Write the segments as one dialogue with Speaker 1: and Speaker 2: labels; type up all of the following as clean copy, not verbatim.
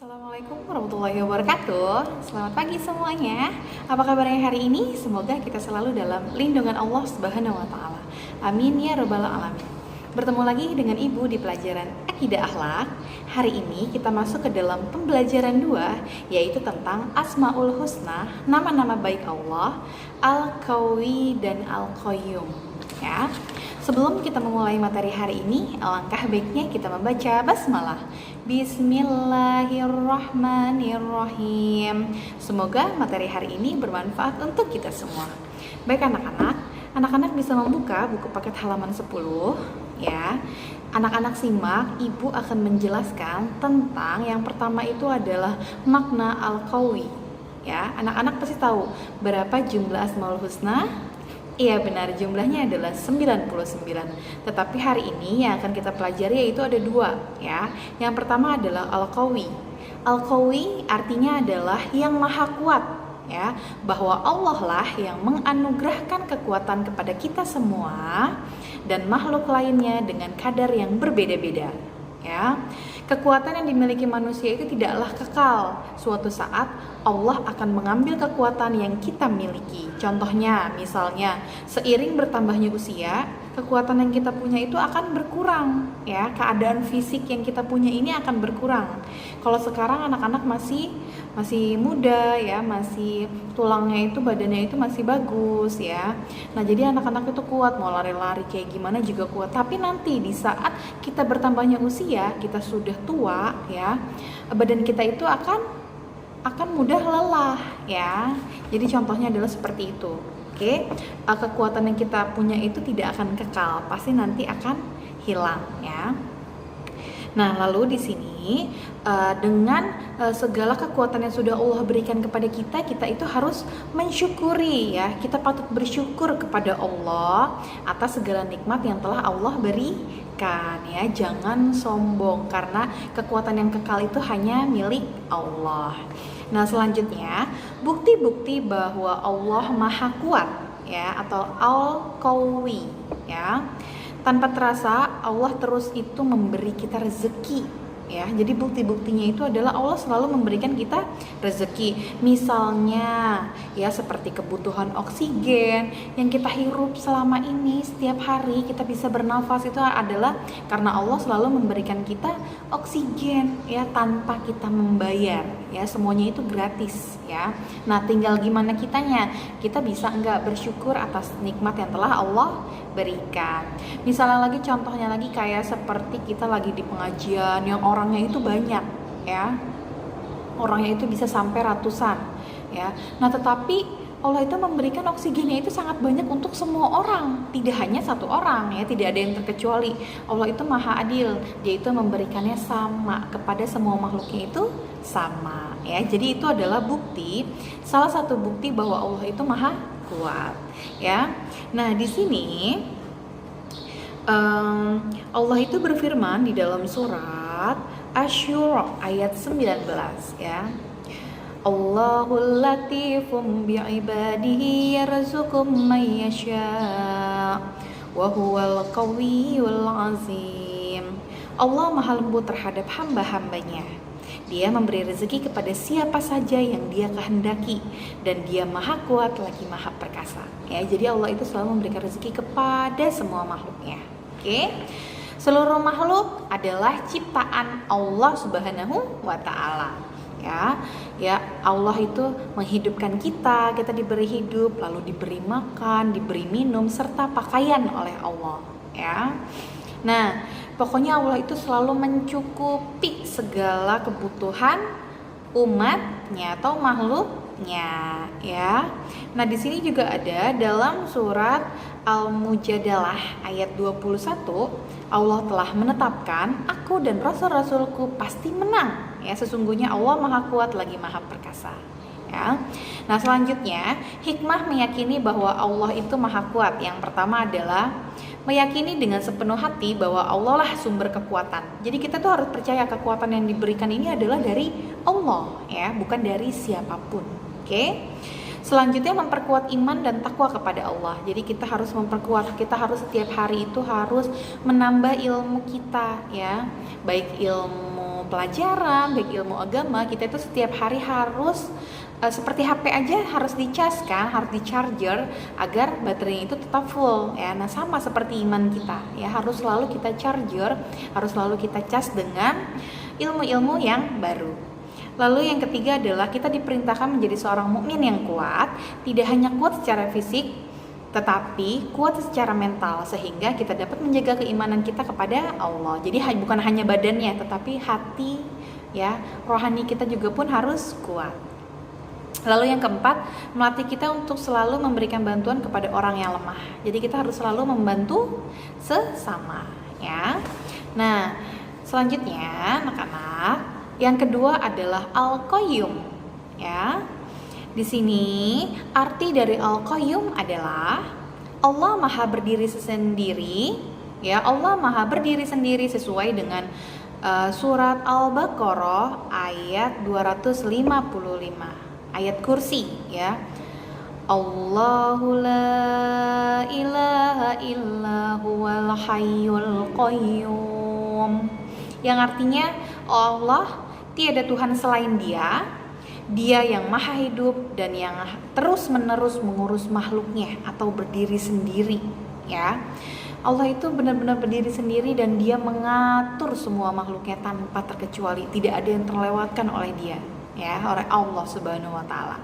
Speaker 1: Assalamualaikum warahmatullahi wabarakatuh. Selamat pagi semuanya. Apa kabarnya hari ini? Semoga kita selalu dalam lindungan Allah Subhanahu wa taala. Amin ya rabbal alamin. Bertemu lagi dengan Ibu di pelajaran Akidah Akhlak. Hari ini kita masuk ke dalam pembelajaran 2, yaitu tentang Asmaul Husna, nama-nama baik Allah, Al-Qawi dan Al-Qayyum. Ya. Sebelum kita memulai materi hari ini, alangkah baiknya kita membaca basmalah. Bismillahirrahmanirrahim. Semoga materi hari ini bermanfaat untuk kita semua. Baik anak-anak bisa membuka buku paket halaman 10 ya. Anak-anak simak, Ibu akan menjelaskan tentang yang pertama itu adalah makna al-qawi. Ya, anak-anak pasti tahu berapa jumlah Asmaul Husna? Iya benar, jumlahnya adalah 99. Tetapi hari ini yang akan kita pelajari yaitu ada 2 ya. Yang pertama adalah Al-Qawi. Al-Qawi artinya adalah yang maha kuat ya, bahwa Allah lah yang menganugerahkan kekuatan kepada kita semua dan makhluk lainnya dengan kadar yang berbeda-beda ya. Kekuatan yang dimiliki manusia itu tidaklah kekal. Suatu saat Allah akan mengambil kekuatan yang kita miliki. Contohnya, misalnya, seiring bertambahnya usia, kekuatan yang kita punya itu akan berkurang, ya. Keadaan fisik yang kita punya ini akan berkurang. Kalau sekarang anak-anak masih muda, ya, masih tulangnya itu, badannya itu masih bagus, ya. Nah, jadi anak-anak itu kuat, mau lari-lari kayak gimana juga kuat. Tapi nanti di saat kita bertambahnya usia, kita sudah tua, ya, badan kita itu akan mudah lelah ya. Jadi contohnya adalah seperti itu. Oke. Kekuatan yang kita punya itu tidak akan kekal, pasti nanti akan hilang ya. Nah, lalu di sini dengan segala kekuatan yang sudah Allah berikan kepada kita, kita itu harus mensyukuri ya. Kita patut bersyukur kepada Allah atas segala nikmat yang telah Allah berikan ya. Jangan sombong karena kekuatan yang kekal itu hanya milik Allah. Nah, selanjutnya bukti-bukti bahwa Allah Maha Kuat ya, atau Al-Qawi ya. Tanpa terasa Allah terus itu memberi kita rezeki ya. Jadi bukti-buktinya itu adalah Allah selalu memberikan kita rezeki. Misalnya ya seperti kebutuhan oksigen yang kita hirup selama ini, setiap hari kita bisa bernafas itu adalah karena Allah selalu memberikan kita oksigen ya, tanpa kita membayar ya. Semuanya itu gratis ya. Nah, tinggal gimana kitanya, kita bisa enggak bersyukur atas nikmat yang telah Allah berikan. Misalnya lagi, contohnya lagi kayak seperti kita lagi di pengajian yang orangnya itu banyak ya, orangnya itu bisa sampai ratusan ya. Nah, tetapi Allah itu memberikan oksigennya itu sangat banyak untuk semua orang, tidak hanya satu orang ya, tidak ada yang terkecuali. Allah itu maha adil, dia itu memberikannya sama kepada semua makhluknya itu sama ya. Jadi itu adalah bukti, salah satu bukti bahwa Allah itu maha kuat ya. Nah, di sini Allah itu berfirman di dalam surat Asy-Syura ayat 19 ya. Allahul latifum bi'ibadihi yarzuqu may yasha wa huwal qawiyyul azim. Allah maha lembut terhadap hamba-hambanya. Dia memberi rezeki kepada siapa saja yang dia kehendaki, dan dia maha kuat lagi maha perkasa ya. Jadi Allah itu selalu memberikan rezeki kepada semua makhluknya. Oke. Seluruh makhluk adalah ciptaan Allah Subhanahu wa taala. Ya, Allah itu menghidupkan kita diberi hidup, lalu diberi makan, diberi minum serta pakaian oleh Allah ya. Nah, pokoknya Allah itu selalu mencukupi segala kebutuhan umatnya atau makhluknya ya. Nah, di sini juga ada dalam surat Al-Mujadalah ayat 21, Allah telah menetapkan aku dan rasul-rasulku pasti menang ya. Sesungguhnya Allah maha kuat lagi maha perkasa ya. Nah, selanjutnya hikmah meyakini bahwa Allah itu maha kuat. Yang pertama adalah meyakini dengan sepenuh hati bahwa Allah lah sumber kekuatan. Jadi kita tuh harus percaya kekuatan yang diberikan ini adalah dari Allah ya, bukan dari siapapun. Oke. Selanjutnya memperkuat iman dan takwa kepada Allah. Jadi kita harus memperkuat, kita harus setiap hari itu harus menambah ilmu kita ya, baik ilmu pelajaran, baik ilmu agama, kita itu setiap hari harus seperti HP aja harus dicas kan, harus di-charger agar baterainya itu tetap full ya. Nah, sama seperti iman kita ya, harus selalu kita charger, harus selalu kita cas dengan ilmu-ilmu yang baru. Lalu yang ketiga adalah kita diperintahkan menjadi seorang mukmin yang kuat, tidak hanya kuat secara fisik tetapi kuat secara mental, sehingga kita dapat menjaga keimanan kita kepada Allah. Jadi bukan hanya badannya tetapi hati ya, rohani kita juga pun harus kuat. Lalu yang keempat, melatih kita untuk selalu memberikan bantuan kepada orang yang lemah. Jadi kita harus selalu membantu sesama ya. Nah, selanjutnya anak-anak, yang kedua adalah Al-Qayyum ya. Di sini arti dari Al-Qayyum adalah Allah Maha berdiri sendiri ya. Allah Maha berdiri sendiri sesuai dengan surat Al-Baqarah ayat 255. Ayat kursi ya. Allahu la ilaha illa huwal hayyul qayyum. Yang artinya Allah tiada Tuhan selain Dia. Dia yang maha hidup dan yang terus menerus mengurus makhluknya atau berdiri sendiri ya. Allah itu benar-benar berdiri sendiri dan Dia mengatur semua makhluknya tanpa terkecuali. Tidak ada yang terlewatkan oleh Dia ya, oleh Allah Subhanahu wa taala.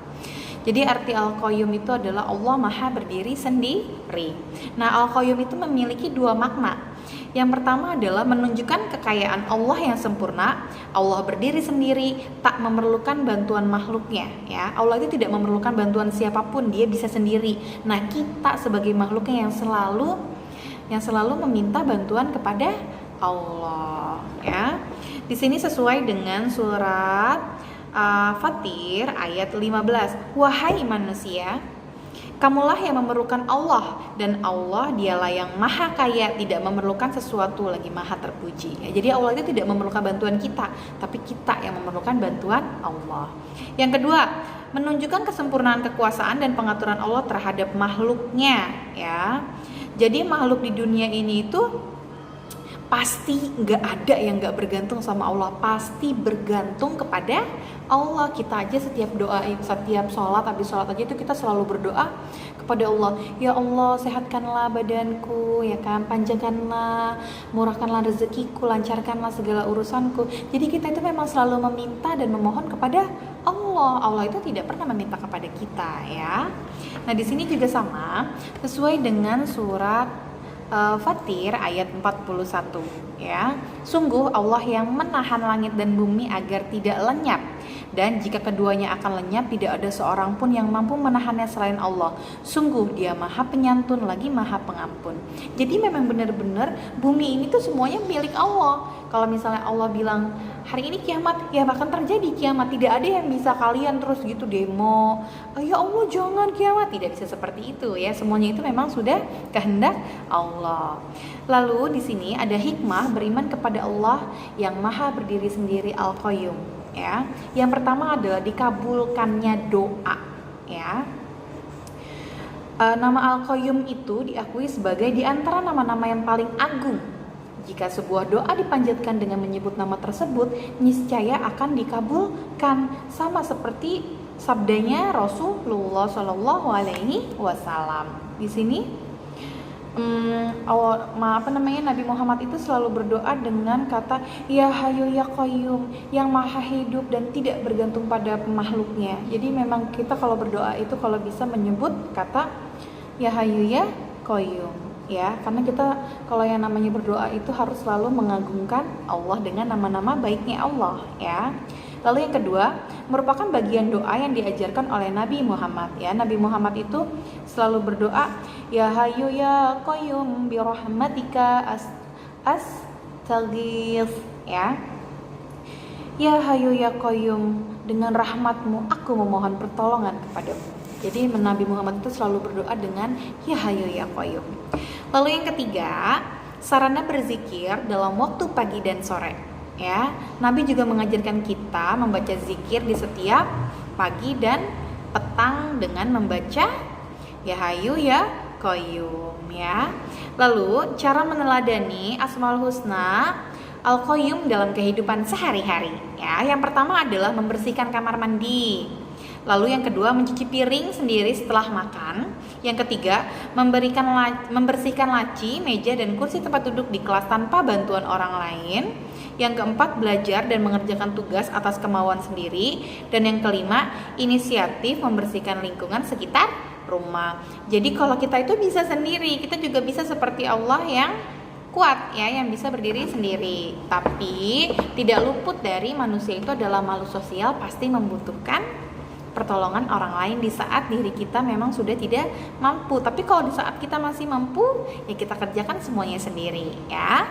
Speaker 1: Jadi arti Al-Qayyum itu adalah Allah Maha berdiri sendiri. Nah, Al-Qayyum itu memiliki dua makna. Yang pertama adalah menunjukkan kekayaan Allah yang sempurna. Allah berdiri sendiri, tak memerlukan bantuan makhluknya ya. Allah itu tidak memerlukan bantuan siapapun, Dia bisa sendiri. Nah, kita sebagai makhluknya yang selalu meminta bantuan kepada Allah ya. Di sini sesuai dengan surat Fatir ayat 15. Wahai manusia, kamulah yang memerlukan Allah, dan Allah Dialah yang maha kaya, tidak memerlukan sesuatu lagi maha terpuji ya. Jadi Allah itu tidak memerlukan bantuan kita, tapi kita yang memerlukan bantuan Allah. Yang kedua, menunjukkan kesempurnaan kekuasaan dan pengaturan Allah terhadap makhluknya ya. Jadi makhluk di dunia ini itu pasti nggak ada yang nggak bergantung sama Allah, pasti bergantung kepada Allah. Kita aja setiap doa, setiap sholat, habis sholat aja itu kita selalu berdoa kepada Allah. Ya Allah, sehatkanlah badanku ya kan, panjangkanlah, murahkanlah rezekiku, lancarkanlah segala urusanku. Jadi kita itu memang selalu meminta dan memohon kepada Allah. Allah itu tidak pernah meminta kepada kita ya. Nah, di sini juga sama, sesuai dengan surat Fatir ayat 41 ya. Sungguh Allah yang menahan langit dan bumi agar tidak lenyap, dan jika keduanya akan lenyap tidak ada seorang pun yang mampu menahannya selain Allah. Sungguh Dia Maha Penyantun lagi Maha Pengampun. Jadi memang benar-benar bumi ini tuh semuanya milik Allah. Kalau misalnya Allah bilang hari ini kiamat, ya bahkan terjadi kiamat. Tidak ada yang bisa kalian terus gitu demo, ya Allah jangan kiamat. Tidak bisa seperti itu ya. Semuanya itu memang sudah kehendak Allah. Lalu di sini ada hikmah beriman kepada Allah yang Maha berdiri sendiri, Al-Qayyum ya. Yang pertama adalah dikabulkannya doa ya. Nama Al-Qayyum itu diakui sebagai di antara nama-nama yang paling agung. Jika sebuah doa dipanjatkan dengan menyebut nama tersebut, niscaya akan dikabulkan, sama seperti sabdanya Rasulullah Shallallahu Alaihi Wasallam. Di sini, Nabi Muhammad itu selalu berdoa dengan kata Ya Hayyu Ya Qayyum, yang maha hidup dan tidak bergantung pada makhluknya. Jadi memang kita kalau berdoa itu kalau bisa menyebut kata Ya Hayyu Ya Qayyum ya, karena kita kalau yang namanya berdoa itu harus selalu mengagungkan Allah dengan nama-nama baiknya Allah ya. Lalu yang kedua, merupakan bagian doa yang diajarkan oleh Nabi Muhammad ya. Nabi Muhammad itu selalu berdoa Ya Hayyu Ya Qayyum bi rahmatika astaghits ya. Ya Hayyu Ya Qayyum, dengan rahmatmu aku memohon pertolongan kepadamu. Jadi Nabi Muhammad itu selalu berdoa dengan Ya Hayyu Ya Qayyum. Lalu yang ketiga, sarana berzikir dalam waktu pagi dan sore ya. Nabi juga mengajarkan kita membaca zikir di setiap pagi dan petang dengan membaca Ya Hayyu Ya Qayyum ya. Lalu cara meneladani Asmaul Husna Al-Qayyum dalam kehidupan sehari-hari. Ya, yang pertama adalah membersihkan kamar mandi. Lalu yang kedua, mencuci piring sendiri setelah makan. Yang ketiga, membersihkan laci, meja, dan kursi tempat duduk di kelas tanpa bantuan orang lain. Yang keempat, belajar dan mengerjakan tugas atas kemauan sendiri. Dan yang kelima, inisiatif membersihkan lingkungan sekitar rumah. Jadi kalau kita itu bisa sendiri, kita juga bisa seperti Allah yang kuat ya, yang bisa berdiri sendiri. Tapi tidak luput dari manusia itu adalah makhluk sosial, pasti membutuhkan pertolongan orang lain di saat diri kita memang sudah tidak mampu. Tapi kalau di saat kita masih mampu, ya kita kerjakan semuanya sendiri ya.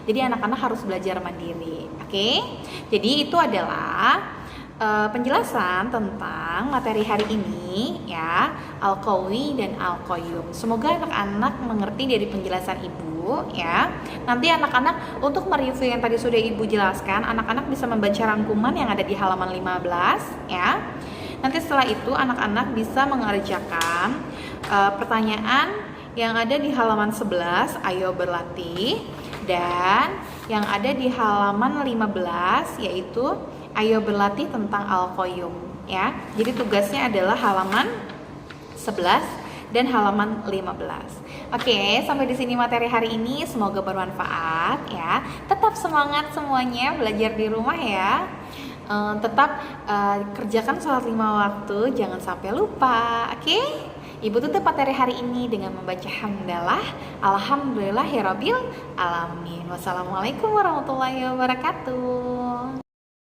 Speaker 1: Jadi anak-anak harus belajar mandiri. Oke? Jadi itu adalah penjelasan tentang materi hari ini ya, Al-Qawi dan Al-Qayyum. Semoga anak-anak mengerti dari penjelasan Ibu ya. Nanti anak-anak untuk mereview yang tadi sudah Ibu jelaskan, anak-anak bisa membaca rangkuman yang ada di halaman 15 ya. Nanti setelah itu anak-anak bisa mengerjakan pertanyaan yang ada di halaman 11, ayo berlatih, dan yang ada di halaman 15 yaitu ayo berlatih tentang Al-Qayyum ya. Jadi tugasnya adalah halaman 11 dan halaman 15. Oke, sampai di sini materi hari ini, semoga bermanfaat ya. Tetap semangat semuanya belajar di rumah ya. Tetap kerjakan sholat 5 waktu, jangan sampai lupa. Oke? Ibu tutup materi hari ini dengan membaca hamdalah, alhamdulillahirabbil alamin. Wassalamualaikum warahmatullahi wabarakatuh.